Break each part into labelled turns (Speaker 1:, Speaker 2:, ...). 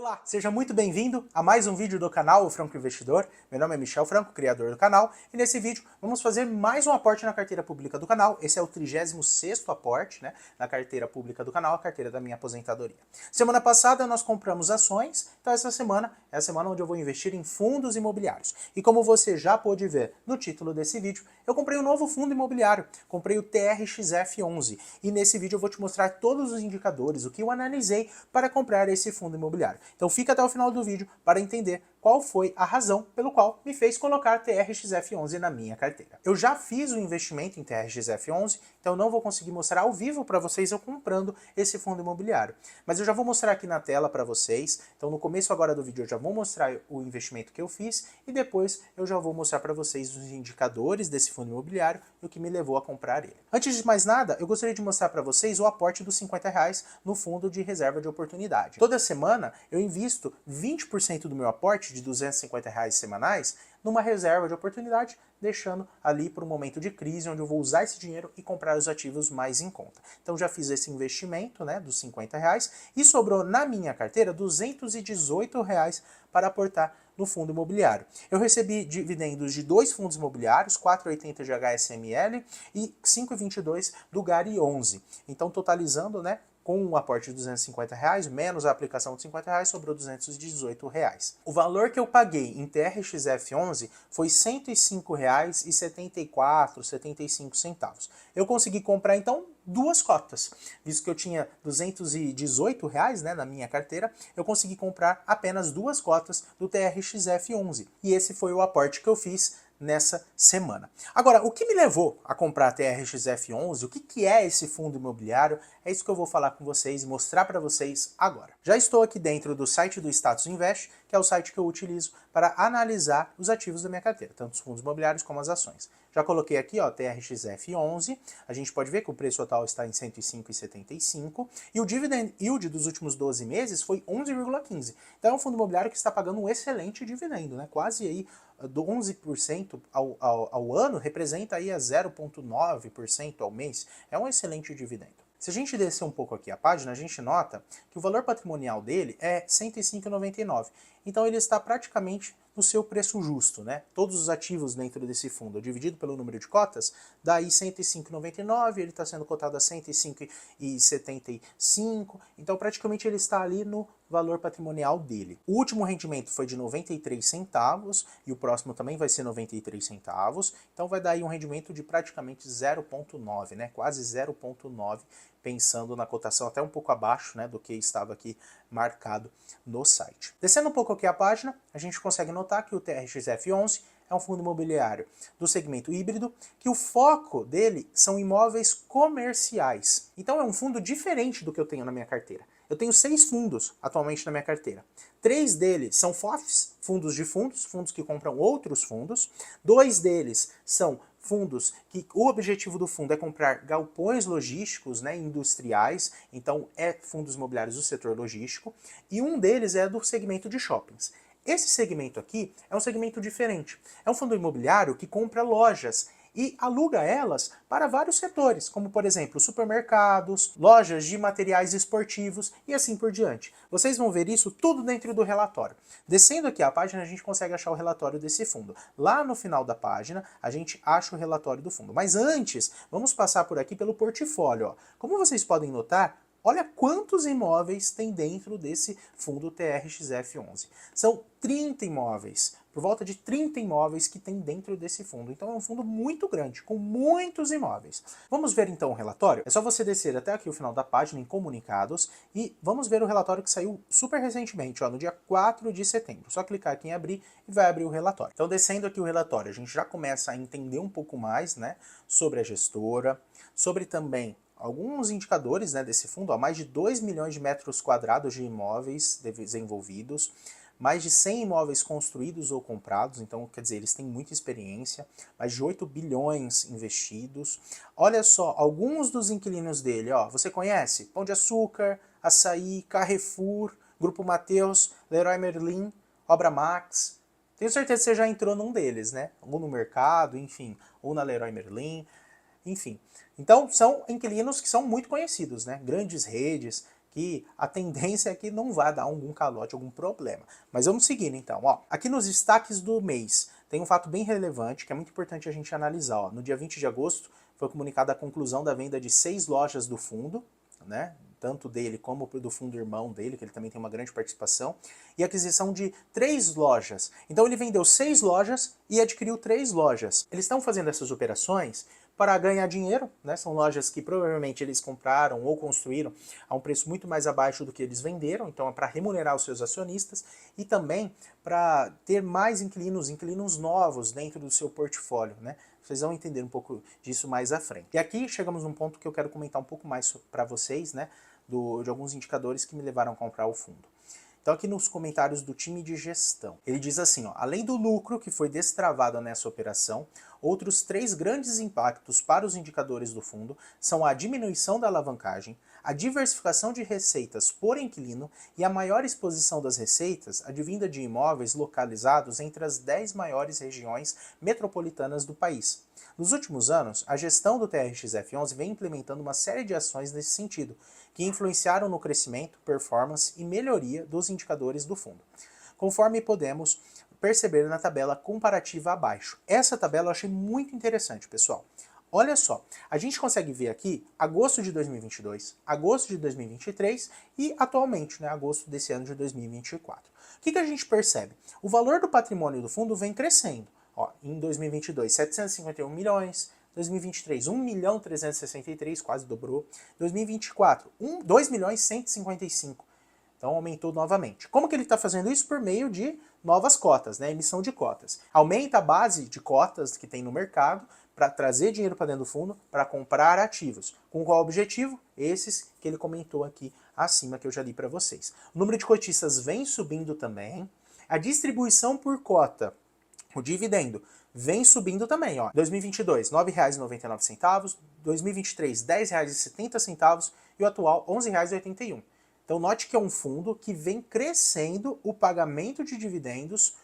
Speaker 1: Olá, seja muito bem-vindo a mais um vídeo do canal O Franco Investidor. Meu nome é Michel Franco, criador do canal, e nesse vídeo vamos fazer mais um aporte na carteira pública do canal. Esse é o 36º aporte, na carteira pública do canal, a carteira da minha aposentadoria. Semana passada nós compramos ações, então essa semana é a semana onde eu vou investir em fundos imobiliários. E como você já pôde ver no título desse vídeo, eu comprei um novo fundo imobiliário, comprei o TRXF11, e nesse vídeo eu vou te mostrar todos os indicadores, o que eu analisei para comprar esse fundo imobiliário. Então fica até o final do vídeo para entender qual foi a razão pelo qual me fez colocar TRXF11 na minha carteira. Eu já fiz o investimento em TRXF11, então não vou conseguir mostrar ao vivo para vocês eu comprando esse fundo imobiliário. Mas eu já vou mostrar aqui na tela para vocês, então no começo agora do vídeo eu já vou mostrar o investimento que eu fiz e depois eu já vou mostrar para vocês os indicadores desse fundo imobiliário e o que me levou a comprar ele. Antes de mais nada, eu gostaria de mostrar para vocês o aporte dos R$50 no fundo de reserva de oportunidade. Toda semana eu invisto 20% do meu aporte de R$250 semanais numa reserva de oportunidade, deixando ali para um momento de crise, onde eu vou usar esse dinheiro e comprar os ativos mais em conta. Então já fiz esse investimento, dos R$50, e sobrou na minha carteira R$218 para aportar no fundo imobiliário. Eu recebi dividendos de 2 fundos imobiliários, 4,80 de HSML e 5,22 do GARI 11. Então totalizando, com um aporte de R$250, menos a aplicação de R$50, sobrou R$218. O valor que eu paguei em TRXF11 foi R$105,74, 75 centavos. Eu consegui comprar, então, duas cotas. Visto que eu tinha R$218, na minha carteira, eu consegui comprar apenas duas cotas do TRXF11. E esse foi o aporte que eu fiz nessa semana. Agora, o que me levou a comprar a TRXF11, o que é esse fundo imobiliário, é isso que eu vou falar com vocês e mostrar para vocês agora. Já estou aqui dentro do site do Status Invest, que é o site que eu utilizo para analisar os ativos da minha carteira, tanto os fundos imobiliários como as ações. Já coloquei aqui, TRXF11, a gente pode ver que o preço total está em 105,75 e o dividend yield dos últimos 12 meses foi 11,15. Então é um fundo imobiliário que está pagando um excelente dividendo, quase aí 11% ao ano, representa aí a 0,9% ao mês. É um excelente dividendo. Se a gente descer um pouco aqui a página, a gente nota que o valor patrimonial dele é R$ 105,99. Então ele está praticamente no seu preço justo, Todos os ativos dentro desse fundo, dividido pelo número de cotas, dá aí R$ 105,99, ele está sendo cotado a R$ 105,75, então praticamente ele está ali no valor patrimonial dele. O último rendimento foi de 93 centavos e o próximo também vai ser 93 centavos, então vai dar aí um rendimento de praticamente 0,9, quase 0,9, pensando na cotação até um pouco abaixo, do que estava aqui marcado no site. Descendo um pouco aqui a página, a gente consegue notar que o TRXF11 é um fundo imobiliário do segmento híbrido, que o foco dele são imóveis comerciais. Então é um fundo diferente do que eu tenho na minha carteira. Eu tenho 6 fundos atualmente na minha carteira. 3 deles são FOFs, fundos de fundos, fundos que compram outros fundos. 2 deles são fundos que o objetivo do fundo é comprar galpões logísticos, industriais, então é fundos imobiliários do setor logístico, e um deles é do segmento de shoppings. Esse segmento aqui é um segmento diferente. É um fundo imobiliário que compra lojas e aluga elas para vários setores, como por exemplo supermercados, lojas de materiais esportivos e assim por diante. Vocês vão ver isso tudo dentro do relatório. Descendo aqui a página, a gente consegue achar o relatório desse fundo. Lá no final da página, a gente acha o relatório do fundo. Mas antes, vamos passar por aqui pelo portfólio. Como vocês podem notar, olha quantos imóveis tem dentro desse fundo TRXF11. São 30 imóveis, por volta de 30 imóveis que tem dentro desse fundo. Então é um fundo muito grande, com muitos imóveis. Vamos ver então o relatório? É só você descer até aqui o final da página em comunicados e vamos ver o relatório que saiu super recentemente, no dia 4 de setembro. Só clicar aqui em abrir e vai abrir o relatório. Então descendo aqui o relatório, a gente já começa a entender um pouco mais, sobre a gestora, sobre também alguns indicadores desse fundo, mais de 2 milhões de metros quadrados de imóveis desenvolvidos, mais de 100 imóveis construídos ou comprados, então quer dizer, eles têm muita experiência, mais de 8 bilhões investidos. Olha só, alguns dos inquilinos dele, você conhece? Pão de Açúcar, Açaí, Carrefour, Grupo Mateus, Leroy Merlin, Obra Max. Tenho certeza que você já entrou num deles, ou no mercado, enfim, ou na Leroy Merlin. Enfim, então são inquilinos que são muito conhecidos, grandes redes que a tendência é que não vá dar algum calote, algum problema. Mas vamos seguindo então, ó. Aqui nos destaques do mês, tem um fato bem relevante que é muito importante a gente analisar, ó. No dia 20 de agosto foi comunicada a conclusão da venda de 6 lojas do fundo, né? Tanto dele como do fundo irmão dele, que ele também tem uma grande participação, e aquisição de 3 lojas. Então ele vendeu 6 lojas e adquiriu 3 lojas. Eles estão fazendo essas operações para ganhar dinheiro, né? São lojas que provavelmente eles compraram ou construíram a um preço muito mais abaixo do que eles venderam, então é para remunerar os seus acionistas e também para ter mais inquilinos novos dentro do seu portfólio, né? Vocês vão entender um pouco disso mais à frente. E aqui chegamos num ponto que eu quero comentar um pouco mais para vocês, né? De alguns indicadores que me levaram a comprar o fundo. Então aqui nos comentários do time de gestão, ele diz assim, ó, além do lucro que foi destravado nessa operação, outros 3 grandes impactos para os indicadores do fundo são a diminuição da alavancagem, a diversificação de receitas por inquilino e a maior exposição das receitas advinda de imóveis localizados entre as 10 maiores regiões metropolitanas do país. Nos últimos anos, a gestão do TRX-F11 vem implementando uma série de ações nesse sentido, que influenciaram no crescimento, performance e melhoria dos indicadores do fundo, conforme podemos perceber na tabela comparativa abaixo. Essa tabela eu achei muito interessante, pessoal. Olha só, a gente consegue ver aqui agosto de 2022, agosto de 2023 e atualmente, né, agosto desse ano de 2024. O que a gente percebe? O valor do patrimônio do fundo vem crescendo. Ó, em 2022, 751 milhões, 2023, 1.363.000, quase dobrou. 2024, 2.155.000. Então aumentou novamente. Como que ele está fazendo isso? Por meio de novas cotas, né? Emissão de cotas. Aumenta a base de cotas que tem no mercado para trazer dinheiro para dentro do fundo para comprar ativos. Com qual objetivo? Esses que ele comentou aqui acima, que eu já li para vocês. O número de cotistas vem subindo também. A distribuição por cota, o dividendo, vem subindo também, ó. 2022, R$ 9,99, 2023, R$ 10,70 e o atual, R$ 11,81. Então note que é um fundo que vem crescendo o pagamento de dividendos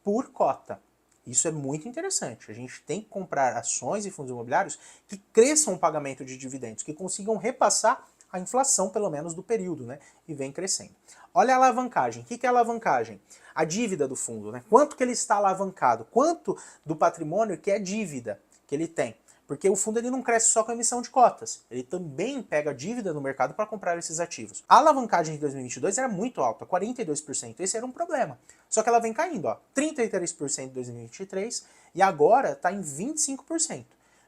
Speaker 1: por cota. Isso é muito interessante. A gente tem que comprar ações e fundos imobiliários que cresçam o pagamento de dividendos, que consigam repassar a inflação, pelo menos, do período, né? E vem crescendo. Olha a alavancagem. O que é alavancagem? A dívida do fundo, né? Quanto que ele está alavancado? Quanto do patrimônio que é dívida que ele tem? Porque o fundo ele não cresce só com a emissão de cotas. Ele também pega dívida no mercado para comprar esses ativos. A alavancagem de 2022 era muito alta, 42%. Esse era um problema. Só que ela vem caindo, ó, 33% em 2023 e agora está em 25%.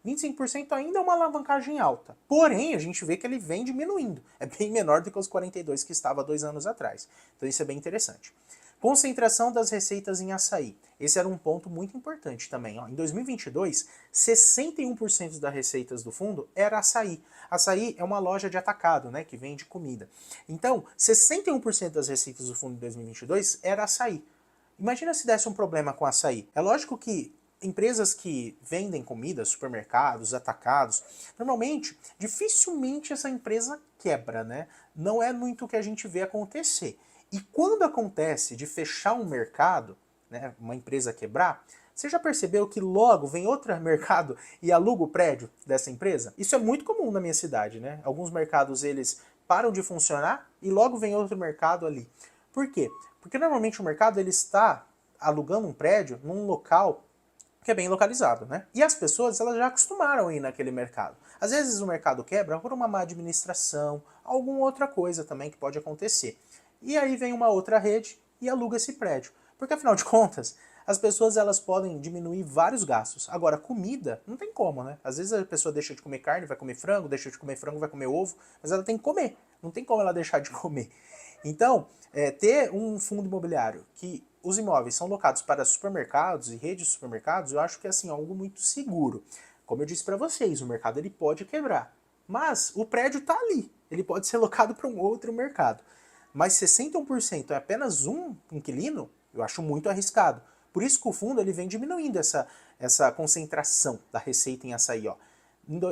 Speaker 1: 25% ainda é uma alavancagem alta. Porém, a gente vê que ele vem diminuindo. É bem menor do que os 42% que estava 2 anos atrás. Então isso é bem interessante. Concentração das receitas em açaí. Esse era um ponto muito importante também. Ó. Em 2022, 61% das receitas do fundo era açaí. Açaí é uma loja de atacado, né, que vende comida. Então, 61% das receitas do fundo em 2022 era açaí. Imagina se desse um problema com açaí. É lógico que empresas que vendem comida, supermercados, atacados, normalmente, dificilmente essa empresa quebra, né? Não é muito o que a gente vê acontecer. E quando acontece de fechar um mercado, né, uma empresa quebrar, você já percebeu que logo vem outro mercado e aluga o prédio dessa empresa? Isso é muito comum na minha cidade, né? Alguns mercados eles param de funcionar e logo vem outro mercado ali. Por quê? Porque normalmente o mercado ele está alugando um prédio num local que é bem localizado, né? E as pessoas elas já acostumaram a ir naquele mercado. Às vezes o mercado quebra por uma má administração, alguma outra coisa também que pode acontecer. E aí vem uma outra rede e aluga esse prédio. Porque afinal de contas, as pessoas elas podem diminuir vários gastos. Agora, comida, não tem como, né? Às vezes a pessoa deixa de comer carne, vai comer frango, deixa de comer frango, vai comer ovo, mas ela tem que comer. Não tem como ela deixar de comer. Então, ter um fundo imobiliário que os imóveis são locados para supermercados e redes de supermercados, eu acho que é assim, algo muito seguro. Como eu disse para vocês, o mercado ele pode quebrar. Mas o prédio está ali. Ele pode ser locado para um outro mercado. Mas 61% é apenas um inquilino, eu acho muito arriscado. Por isso que o fundo ele vem diminuindo essa concentração da receita em açaí. Ó.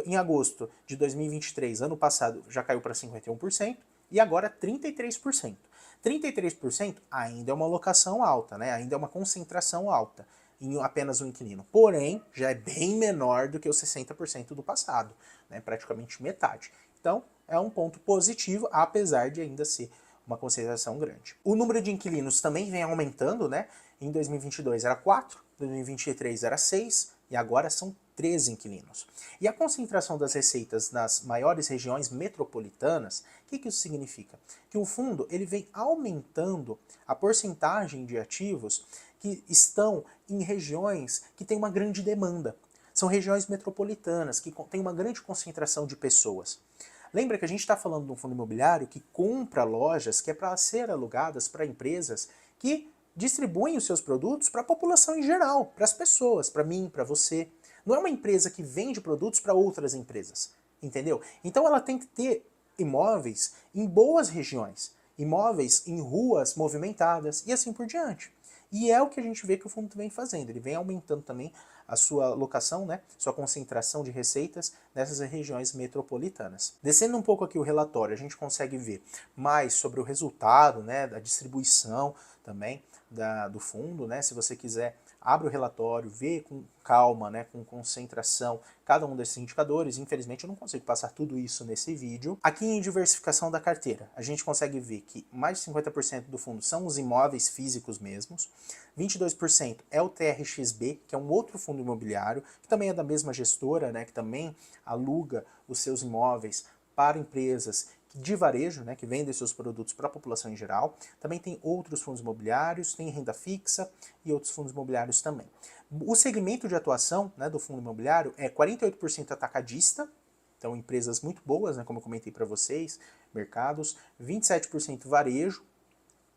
Speaker 1: Em agosto de 2023, ano passado, já caiu para 51% e agora 33%. 33% ainda é uma alocação alta, né? Ainda é uma concentração alta em apenas um inquilino. Porém, já é bem menor do que os 60% do passado, né? Praticamente metade. Então, é um ponto positivo, apesar de ainda ser uma concentração grande. O número de inquilinos também vem aumentando, né? Em 2022 era 4, em 2023 era 6 e agora são 13 inquilinos. E a concentração das receitas nas maiores regiões metropolitanas, o que isso significa? Que o fundo ele vem aumentando a porcentagem de ativos que estão em regiões que têm uma grande demanda. São regiões metropolitanas, que têm uma grande concentração de pessoas. Lembra que a gente está falando de um fundo imobiliário que compra lojas que é para ser alugadas para empresas que distribuem os seus produtos para a população em geral, para as pessoas, para mim, para você. Não é uma empresa que vende produtos para outras empresas, entendeu? Então ela tem que ter imóveis em boas regiões, imóveis em ruas movimentadas e assim por diante. E é o que a gente vê que o fundo vem fazendo, ele vem aumentando também a sua alocação, né, sua concentração de receitas nessas regiões metropolitanas. Descendo um pouco aqui o relatório, a gente consegue ver mais sobre o resultado, né, da distribuição também do fundo, né, se você quiser abre o relatório, vê com calma, né, com concentração, cada um desses indicadores. Infelizmente eu não consigo passar tudo isso nesse vídeo. Aqui em diversificação da carteira, a gente consegue ver que mais de 50% do fundo são os imóveis físicos mesmos, 22% é o TRXB, que é um outro fundo imobiliário, que também é da mesma gestora, né, que também aluga os seus imóveis para empresas de varejo, né, que vendem seus produtos para a população em geral. Também tem outros fundos imobiliários, tem renda fixa e outros fundos imobiliários também. O segmento de atuação, né, do fundo imobiliário é 48% atacadista, então empresas muito boas, né, como eu comentei para vocês, mercados, 27% varejo,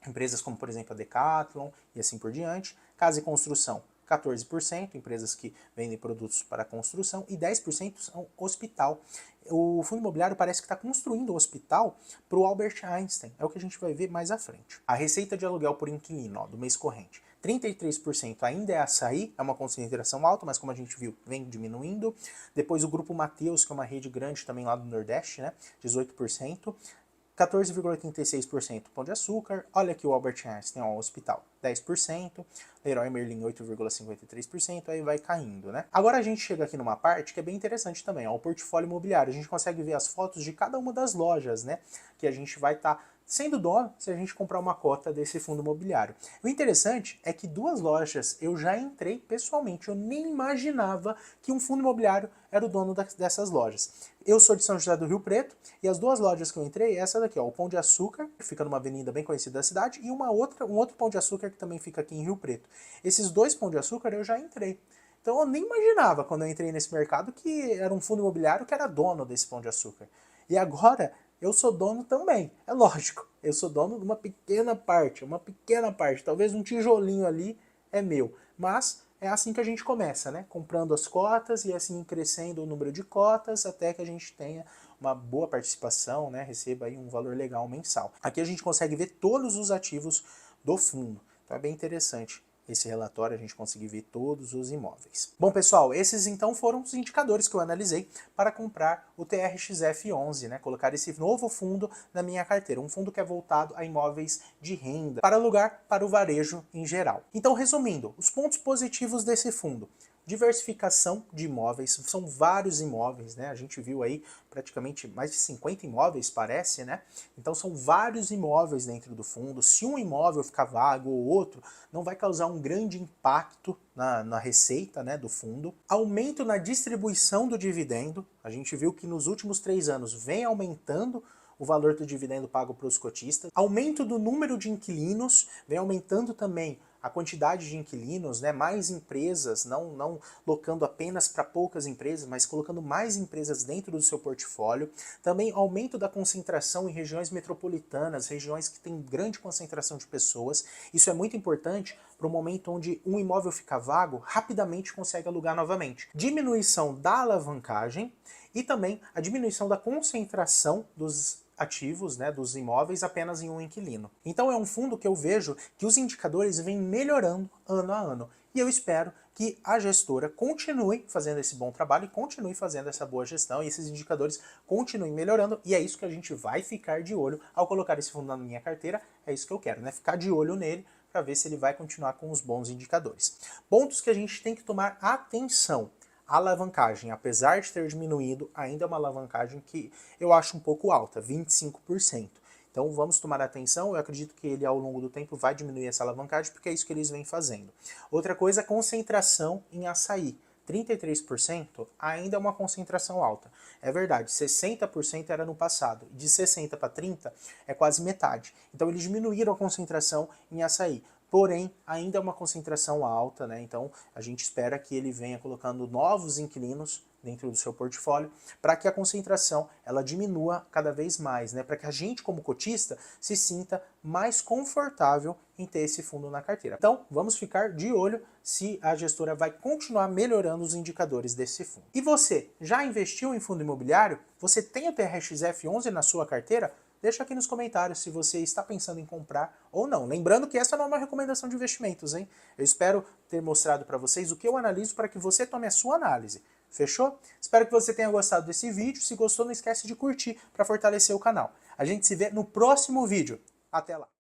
Speaker 1: empresas como, por exemplo, a Decathlon e assim por diante, casa e construção, 14%, empresas que vendem produtos para construção, e 10% são hospital. O fundo imobiliário parece que está construindo o hospital para o Albert Einstein, é o que a gente vai ver mais à frente. A receita de aluguel por inquilino, ó, do mês corrente, 33% ainda é açaí, é uma concentração alta, mas como a gente viu, vem diminuindo. Depois o Grupo Mateus, que é uma rede grande também lá do Nordeste, né, 18%. 14,86% Pão de Açúcar, olha aqui o Albert Einstein, ó, o hospital, 10%, Leroy Merlin 8,53%, aí vai caindo, né? Agora a gente chega aqui numa parte que é bem interessante também, ó, o portfólio imobiliário, a gente consegue ver as fotos de cada uma das lojas, né, que a gente vai estar sendo dono se a gente comprar uma cota desse fundo imobiliário. O interessante é que 2 lojas eu já entrei pessoalmente, eu nem imaginava que um fundo imobiliário era o dono dessas lojas. Eu sou de São José do Rio Preto e as 2 lojas que eu entrei, essa daqui, ó, o Pão de Açúcar, que fica numa avenida bem conhecida da cidade, e um outro Pão de Açúcar que também fica aqui em Rio Preto. Esses 2 Pão de Açúcar eu já entrei. Então eu nem imaginava quando eu entrei nesse mercado que era um fundo imobiliário que era dono desse Pão de Açúcar. E agora eu sou dono também, é lógico. Eu sou dono de uma pequena parte, talvez um tijolinho ali é meu. Mas é assim que a gente começa, né? Comprando as cotas e assim crescendo o número de cotas até que a gente tenha uma boa participação, né? Receba aí um valor legal mensal. Aqui a gente consegue ver todos os ativos do fundo. Então é bem interessante esse relatório, a gente conseguir ver todos os imóveis. Bom, pessoal, esses então foram os indicadores que eu analisei para comprar o TRXF11, né? Colocar esse novo fundo na minha carteira, um fundo que é voltado a imóveis de renda, para alugar para o varejo em geral. Então, resumindo, os pontos positivos desse fundo: diversificação de imóveis, são vários imóveis, né? A gente viu aí praticamente mais de 50 imóveis, parece, né? Então são vários imóveis dentro do fundo. Se um imóvel ficar vago ou outro, não vai causar um grande impacto na receita, né, do fundo. Aumento na distribuição do dividendo. A gente viu que nos últimos 3 anos vem aumentando o valor do dividendo pago para os cotistas. Aumento do número de inquilinos, vem aumentando também a quantidade de inquilinos, né, mais empresas, não locando apenas para poucas empresas, mas colocando mais empresas dentro do seu portfólio. Também aumento da concentração em regiões metropolitanas, regiões que têm grande concentração de pessoas. Isso é muito importante para o momento onde um imóvel fica vago, rapidamente consegue alugar novamente. Diminuição da alavancagem e também a diminuição da concentração dos ativos, né, dos imóveis apenas em um inquilino. Então é um fundo que eu vejo que os indicadores vêm melhorando ano a ano. E eu espero que a gestora continue fazendo esse bom trabalho e continue fazendo essa boa gestão e esses indicadores continuem melhorando, e é isso que a gente vai ficar de olho ao colocar esse fundo na minha carteira. É isso que eu quero, né? Ficar de olho nele para ver se ele vai continuar com os bons indicadores. Pontos que a gente tem que tomar atenção. A alavancagem, apesar de ter diminuído, ainda é uma alavancagem que eu acho um pouco alta, 25%. Então vamos tomar atenção, eu acredito que ele ao longo do tempo vai diminuir essa alavancagem, porque é isso que eles vêm fazendo. Outra coisa, a concentração em açaí. 33% ainda é uma concentração alta. É verdade, 60% era no passado, de 60 para 30 é quase metade. Então eles diminuíram a concentração em açaí. Porém, ainda é uma concentração alta, né? Então a gente espera que ele venha colocando novos inquilinos dentro do seu portfólio, para que a concentração ela diminua cada vez mais, né? Para que a gente, como cotista, se sinta mais confortável em ter esse fundo na carteira. Então, vamos ficar de olho se a gestora vai continuar melhorando os indicadores desse fundo. E você, já investiu em fundo imobiliário? Você tem o TRXF11 na sua carteira? Deixa aqui nos comentários se você está pensando em comprar ou não. Lembrando que essa não é uma recomendação de investimentos, hein? Eu espero ter mostrado para vocês o que eu analiso para que você tome a sua análise. Fechou? Espero que você tenha gostado desse vídeo. Se gostou, não esquece de curtir para fortalecer o canal. A gente se vê no próximo vídeo. Até lá!